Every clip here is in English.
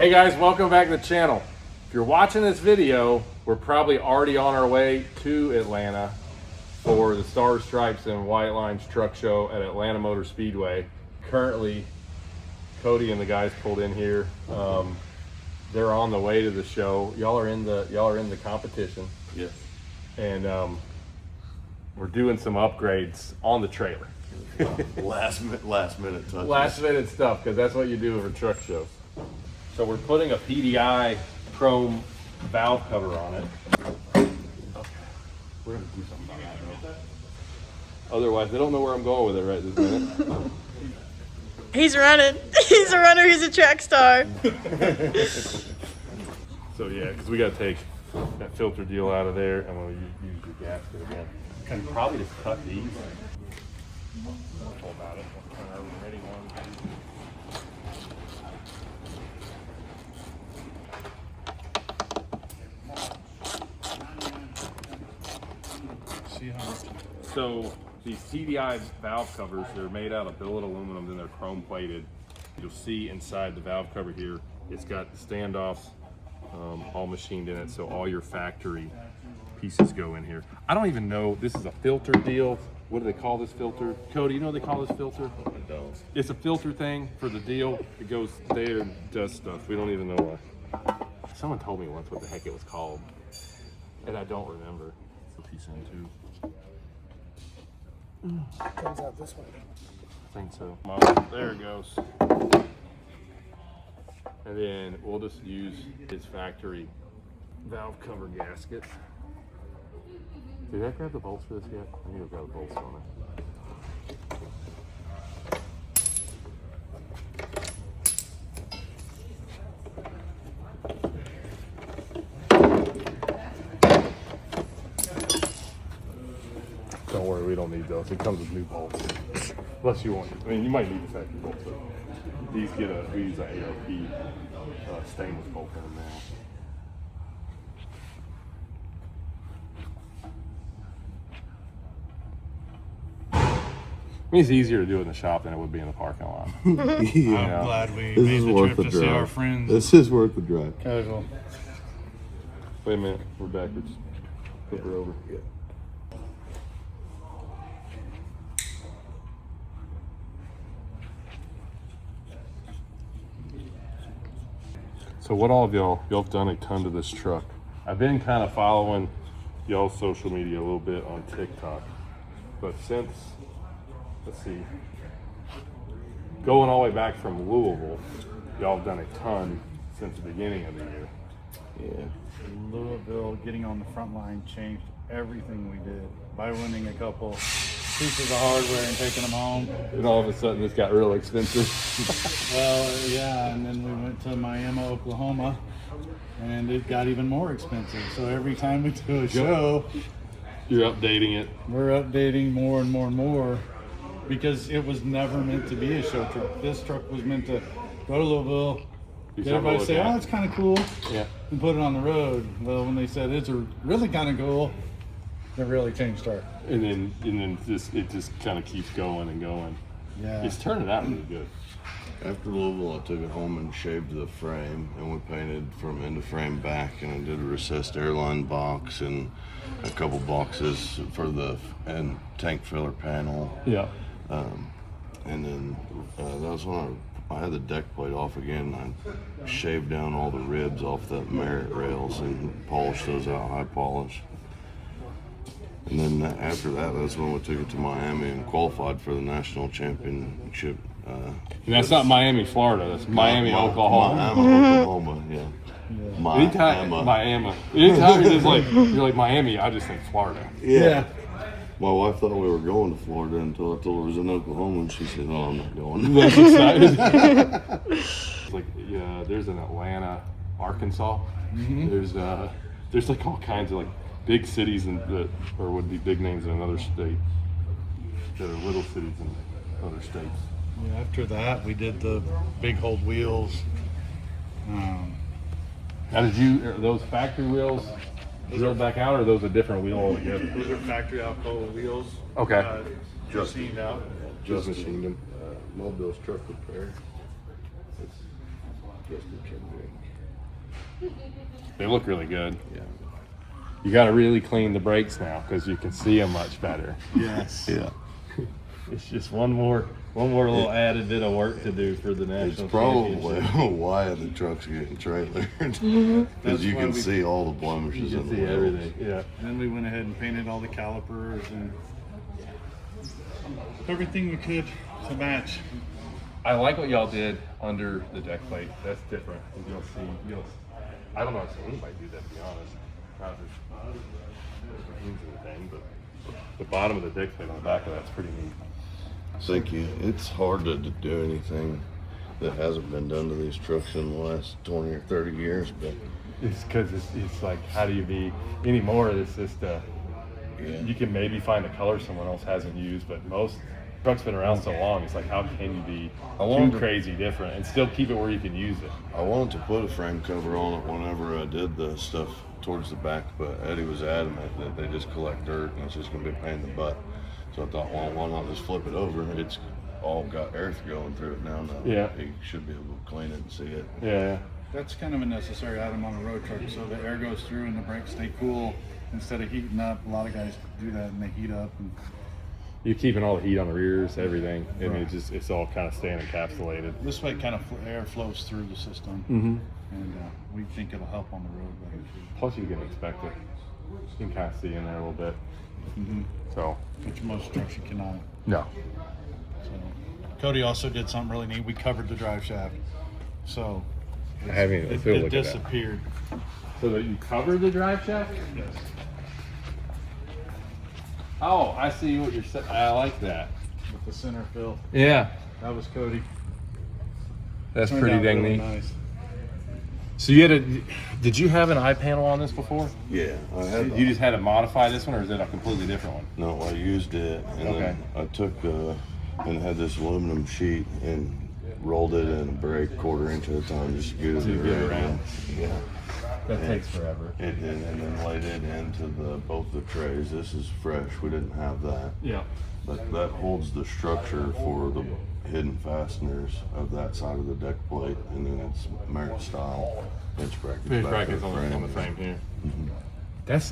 Hey guys, welcome back to the channel. If you're watching this video, we're probably already on our way to Atlanta for the Stars, Stripes, and White Lines Truck Show at Atlanta MotorSpeedway. Currently, Cody and the guys pulled in here. They're on the way to the show. Y'all are in the competition. Yes. And we're doing some upgrades on the trailer. Last minute touches. Last minute stuff, because that's what you do for truck shows. So we're putting a PDI Chrome valve cover on it. Okay. We're gonna do something about that. Otherwise, they don't know where I'm going with it right this minute. He's running. He's a runner. He's a track star. So yeah, because we got to take that filter deal out of there, and we'll use the gasket again. Can probably just cut these. Careful about it. Are we ready? So these PDI valve covers, they're made out of billet aluminum, then they're chrome plated. You'll see inside the valve cover here, it's got the standoffs all machined in it, so all your factory pieces go in here. I don't even know, this is a filter deal. What do they call this filter? Cody, you know what they call this filter? I don't. It's a filter thing for the deal. It goes there and does stuff. We don't even know why. Someone told me once what the heck it was called, and I don't remember. It's a piece in too. Comes out this way. I think so. There it goes. And then we'll just use his factory valve cover gasket. Did I grab the bolts for this yet? I need to grab the bolts on it. Don't worry, we don't need those. It comes with new bolts. Unless you want, I mean, you might need the factory bolts, but these we use an ARP stainless bolt in them now. I mean, it's easier to do it in the shop than it would be in the parking lot. Yeah. I'm glad we This made is the worth trip the to see our drive. friends. This is worth the drive. Casual. Wait a minute, we're backwards. Flip her over. Yeah. So what all of y'all have done a ton to this truck. I've been kind of following y'all's social media a little bit on TikTok, but since, let's see, going all the way back from Louisville, y'all have done a ton since the beginning of the year. Yeah. Louisville getting on the front line changed everything we did by winning a couple pieces of hardware and taking them home. And all of a sudden this got real expensive. Well, yeah, and then we went to Miami, Oklahoma, and it got even more expensive. So every time we do a show, You're updating it. we're updating more and more and more because it was never meant to be a show truck. This truck was meant to go to Louisville, Do get something everybody to say, look oh, at. it's kind of cool, Yeah. and put it on the road. Well, when they said it's really kind of cool, it really changed our. And then it just kind of keeps going and going. Yeah. It's turning out really good. After Louisville, I took it home and shaved the frame, and we painted from end of frame back, and I did a recessed airline box and a couple boxes for the and tank filler panel. Yeah. And then that was when I had the deck plate off again. I shaved down all the ribs off the merit rails and polished those out, high polish. And then after that, that's when we took it to Miami and qualified for the national championship. And that's not Miami, Florida. That's Miami, Oklahoma. Miami, Oklahoma, yeah. Anytime you're just like Miami, I just think Florida. Yeah. My wife thought we were going to Florida until I told her it was in Oklahoma, and she said, "No, I'm not going." That's excited. It's like, yeah, there's an Atlanta, Arkansas. Mm-hmm. There's like all kinds of like big cities that would be big names in another state that are little cities in other states. Yeah, after that, we did the big hold wheels. Now, are those factory wheels drilled back out, or are those a different wheel altogether? Those are factory Alcoa wheels. Okay. Just machined out. Just machined them. Mobile's truck repair. They look really good. Yeah. You got to really clean the brakes now because you can see them much better. Yes. Yeah. It's just one more little added bit of work to do for the It's national probably championship. why the truck's getting trailered. Because That's you why can we- see all the You blemishes in can the see wheels. everything. Yeah. And then we went ahead and painted all the calipers and everything we could to match. I like what y'all did under the deck plate. That's different. You'll see. I don't know if anybody do that, to be honest. Not just the thing, but the bottom of the deck plate on the back of that's pretty neat. Thank you. It's hard to do anything that hasn't been done to these trucks in the last 20 or 30 years, but It's because it's like, how do you be anymore? It's just you can maybe find a color someone else hasn't used, but most trucks been around so long. It's like, how can you be too crazy different and still keep it where you can use it? I wanted to put a frame cover on it whenever I did the stuff towards the back, but Eddie was adamant that they just collect dirt and it's just going to be a pain in the butt. So I thought, well, why not just flip it over? It's all got earth going through it now. Yeah. You should be able to clean it and see it. Yeah. That's kind of a necessary item on a road truck, so the air goes through and the brakes stay cool instead of heating up. A lot of guys do that and they heat up. And You're keeping all the heat on the rears, everything. I mean, Right. it's all kind of staying encapsulated. this way, kind of air flows through the system, Mm-hmm. and we think it'll help on the road better. Plus, you can expect it. You can kind of see in there a little bit. Mm-hmm. So, Which most trucks you cannot. no. So Cody also did something really neat. We covered the drive shaft, so I haven't even it looked at that. disappeared. So that you cover the drive shaft? Yes. Oh, I see what you're saying. I like that. With the center fill, Yeah, that was Cody. that's Turned pretty out dang really neat. nice. So did you have an eye panel on this before? Yeah, I had You just had to modify this one, or is it a completely different one? No, I used it, and then I took and had this aluminum sheet and rolled it in a brake 1/4 inch at a time just to get it To get it around. around. Yeah, That takes forever. it did, and then laid it into both the trays. This is fresh. We didn't have that, Yeah. but that holds the structure for the hidden fasteners of that side of the deck plate, and then it's merit style bench brackets. Big back brackets to on the frame here. Mm-hmm.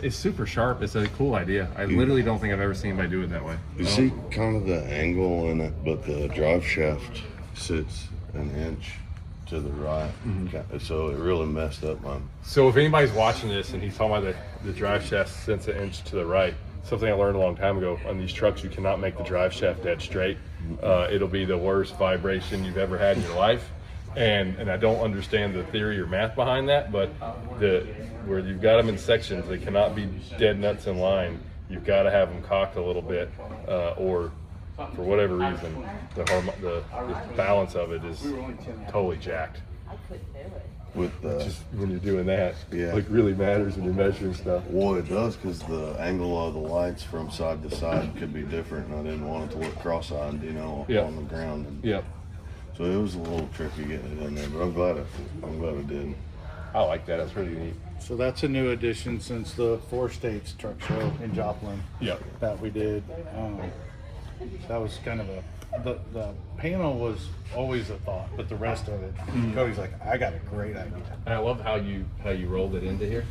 It's super sharp. It's a cool idea. I literally don't think I've ever seen anybody do it that way. You see kind of the angle in it, but the drive shaft sits an inch to the right. So it really messed up my. So if anybody's watching this and he's talking about the drive shaft since an inch to the right, something I learned a long time ago, on these trucks you cannot make the drive shaft dead straight. It'll be the worst vibration you've ever had in your life. And I don't understand the theory or math behind that, but where you've got them in sections, they cannot be dead nuts in line. You've got to have them cocked a little bit, or for whatever reason, the balance of it is totally jacked. With Just when you're doing that, Yeah. like really matters when you're measuring stuff. well, it does because the angle of the lights from side to side could be different, and I didn't want it to look cross-eyed, Yeah. on the ground. And Yep, so it was a little tricky getting it in there, but I'm glad it did. I like that. That's really neat. So that's a new addition since the 4 States Truck Show in Joplin Yep. that we did. That was kind of the panel was always a thought, but the rest of it, Cody's like, I got a great idea. And I love how you rolled it into here.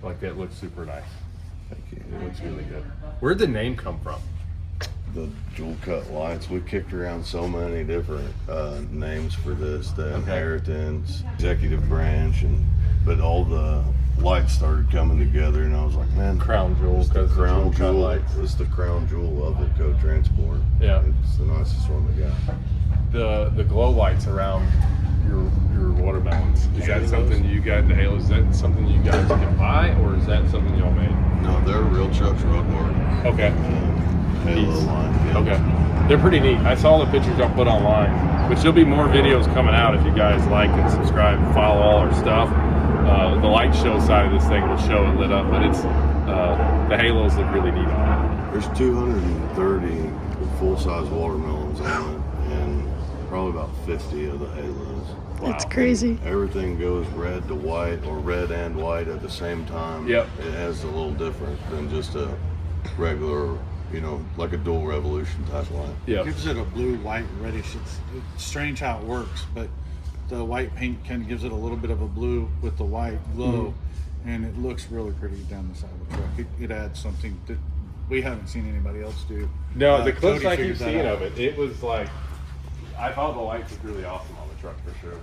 Like that looks super nice. Thank you. It looks really good. Where'd the name come from? The jewel cut lights. We kicked around so many different names for this. The inheritance, executive branch, but all the lights started coming together, and I was like, man, Crown Jewel, it's the because crown cut jewel. lights. It's the crown jewel of the LACOH transport. Yeah. It's the nicest one we got. The glow lights around your watermelons. Is that something you got? The halos. Is that something you guys can buy, or is that something y'all made? No, they're real trucks road work. Okay. Halo line. Yeah. Okay. They're pretty neat. I saw the pictures y'all put online, which there'll be more videos coming out if you guys like and subscribe and follow all our stuff. The light show side of this thing will show it lit up, but it's the halos look really neat on There's 230 full-size watermelons on it, and probably about 50 of the halos. That's crazy. Everything goes red to white, or red and white at the same time. Yep. It has a little different than just a regular, like a dual revolution type light. it. Yeah. Gives it a blue, white, reddish. It's strange how it works, but the white paint kind of gives it a little bit of a blue with the white glow, and it looks really pretty down the side of the truck. It adds something that we haven't seen anybody else do. No, the clips Cody I keep figured that seeing out. of it, it was like, I thought the lights was really awesome on the truck for sure.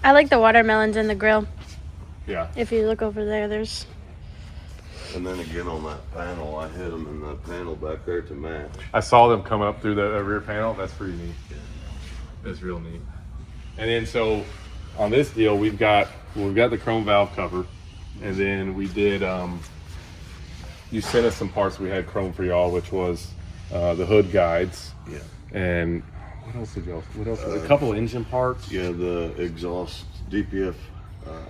I like the watermelons in the grill. Yeah. If you look over there, there's. And then again on that panel, I hit them in that panel back there to match. I saw them come up through the rear panel. That's pretty neat. That's real neat. And then so on this deal, we've got the chrome valve cover, and then we did. You sent us some parts we had chrome for y'all, which was the hood guides. Yeah. And what else did y'all? What else? A couple engine parts. Yeah, the exhaust DPF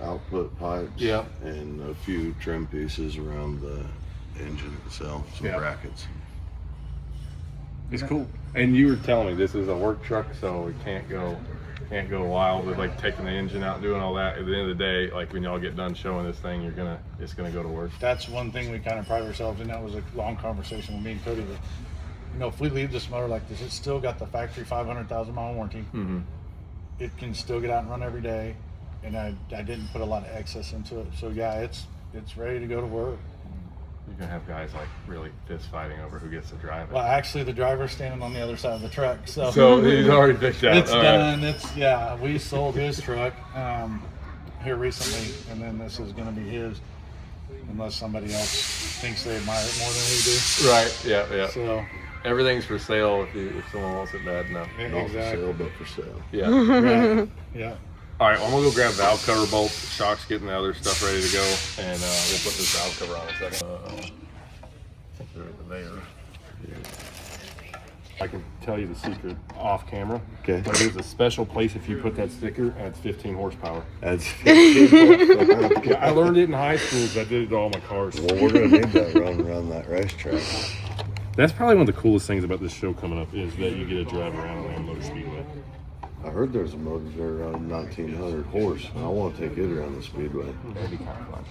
output pipes. Yeah. And a few trim pieces around the engine itself, some Yeah. brackets. It's cool. And you were telling me this is a work truck, so it can't go wild with like taking the engine out and doing all that. At the end of the day, like when y'all get done showing this thing, it's gonna go to work. That's one thing we kind of pride ourselves in. That was a long conversation with me and Cody. That, you know, if we leave this motor like this, it's still got the factory 500,000 mile warranty. Mm-hmm. It can still get out and run every day, and I didn't put a lot of excess into it. So yeah, it's ready to go to work. You're gonna have guys like really fist fighting over who gets to drive it. Well, actually, the driver's standing on the other side of the truck, so He's already picked out. it's All right. done. It's we sold his truck here recently, and then this is going to be his, unless somebody else thinks they admire it more than we do. Right. Yeah. Yeah. So Everything's for sale if someone wants it bad enough. Not for sale, but for sale. Yeah. right. Yeah. All right, well, I'm gonna go grab valve cover bolts. Shock's getting the other stuff ready to go, and we'll put this valve cover on in a second. There. I can tell you the secret off camera. Okay. But there's a special place if you put that sticker, and it's 15 horsepower. That's 15 horsepower. Yeah, I learned it in high school because I did it to all my cars. Well, we're gonna need that run around that racetrack. That's probably one of the coolest things about this show coming up is that you get to drive around Atlanta MotorSpeedway. I heard there's a motor there around 1900 horse. I want to take it around the speedway. That'd be kind of fun.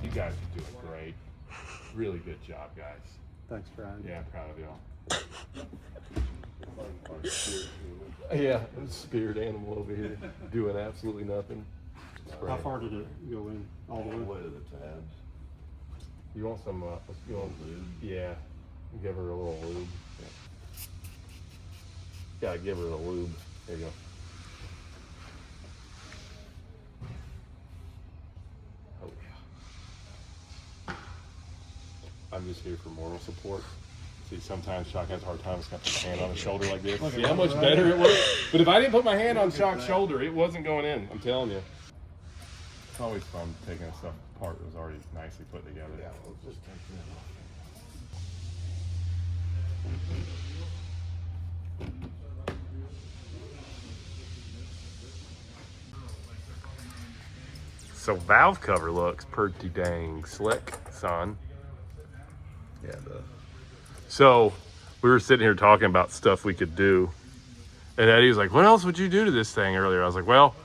You guys are doing great. Really good job, guys. Thanks, Brian. Yeah, I'm proud of y'all. Yeah, spirit animal over here doing absolutely nothing. How far did it go in? All the All the way? way to the tabs. You want some? You want lube? Yeah. Give her a little lube. Yeah. Gotta give her a lube. There you go. Oh yeah. I'm just here for moral support. See, sometimes Shock has a hard time. He's got his hand on his shoulder like this. See how much better it was? But if I didn't put my hand on Shock's shoulder, it wasn't going in. I'm telling you. It's always fun taking stuff apart that was already nicely put together. Yeah, we'll just take that off. So valve cover looks pretty dang slick, son. Yeah, So we were sitting here talking about stuff we could do. And Eddie was like, what else would you do to this thing earlier? I was like, well,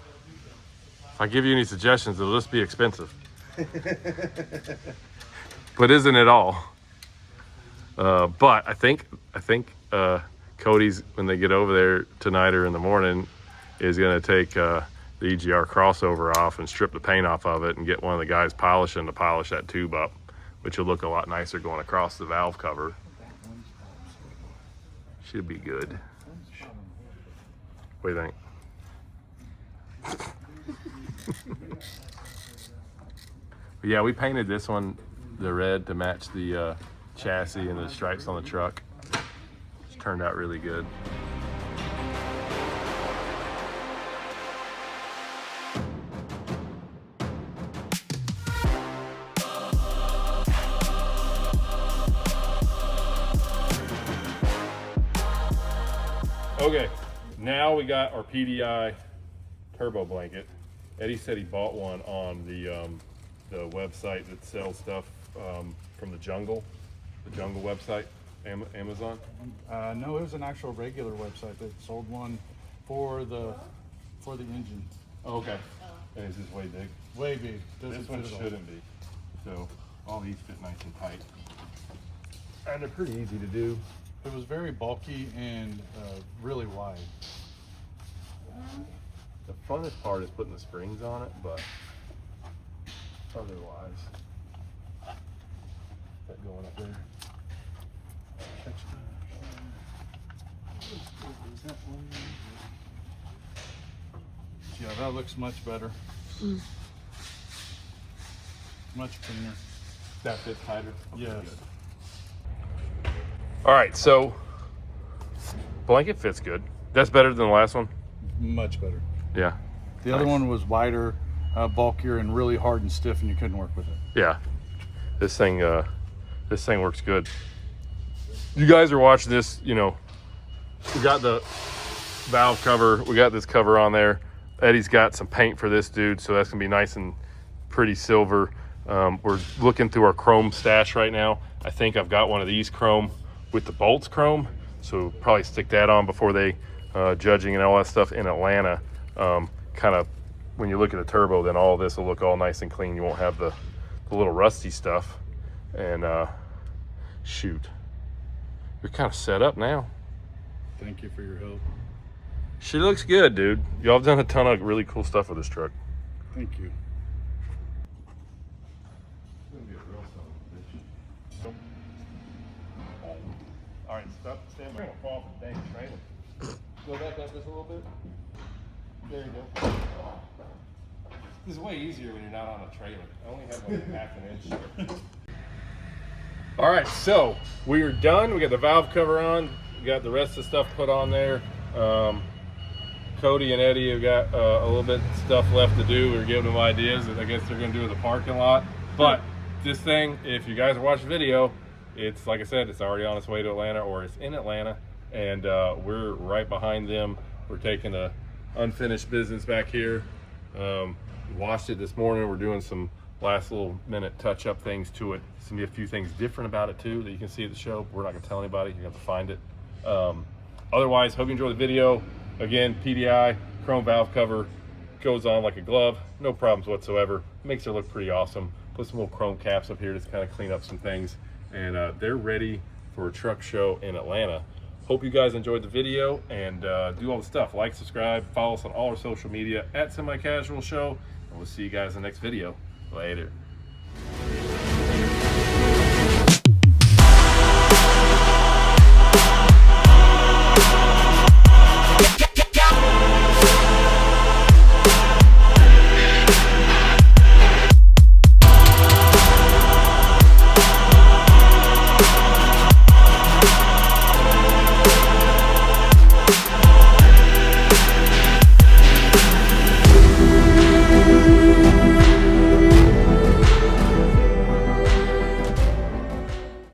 if I give you any suggestions, it'll just be expensive. But isn't it all? But I think Cody's, when they get over there tonight or in the morning, is going to take the EGR crossover off and strip the paint off of it and get one of the guys polishing to polish that tube up, which will look a lot nicer going across the valve cover. Should be good. What do you think? Yeah, we painted this one the red to match the chassis and the stripes on the truck. It's turned out really good. Okay, now we got our PDI turbo blanket. Eddie said he bought one on the website that sells stuff from the Jungle website, Amazon. No, it was an actual regular website that sold one for the engine. Oh, okay. And is this way big? Way big. This one shouldn't be. So all these fit nice and tight. And they're pretty easy to do. It was very bulky and really wide. The funnest part is putting the springs on it, but otherwise, that going up there. Yeah, that looks much better. Much cleaner. That fits tighter? Okay, Yes. good. All right, so blanket fits good. That's better than the last one? Much better. Yeah. The other one was wider, bulkier, and really hard and stiff, and you couldn't work with it. Yeah. This thing works good. You guys are watching this, you know, we got the valve cover, we got this cover on there. Eddie's got some paint for this dude, so that's gonna be nice and pretty silver. We're looking through our chrome stash right now. I think I've got one of these chrome with the bolts chrome, so probably stick that on before they judging and all that stuff in Atlanta. Kind of when you look at the turbo, then all of this will look all nice and clean. You won't have the little rusty stuff. And shoot, you're kind of set up now. Thank you for your help. She looks good, dude. Y'all have done a ton of really cool stuff with this truck. Thank you. All right, stop. Stand by. Fall off the dang trailer. Go back up just a little bit. There you go. This is way easier when you're not on a trailer. I only have like half an inch. All right, so we are done. We got the valve cover on. We got the rest of the stuff put on there. Cody and Eddie have got a little bit of stuff left to do. We were giving them ideas that I guess they're going to do in the parking lot. But this thing, if you guys are watching the video, it's like I said, it's already on its way to Atlanta, or it's in Atlanta, and we're right behind them. We're taking the unfinished business back here. Washed it this morning. We're doing some last little minute touch-up things to it. There's gonna be a few things different about it too that you can see at the show. We're not gonna tell anybody. You have to find it. Otherwise, hope you enjoy the video. Again, PDI chrome valve cover goes on like a glove. No problems whatsoever. Makes it look pretty awesome. Put some little chrome caps up here just kind of clean up some things. And they're ready for a truck show in Atlanta. Hope you guys enjoyed the video, and do all the stuff. Like, subscribe, follow us on all our social media at Semi Casual Show, and we'll see you guys in the next video. Later.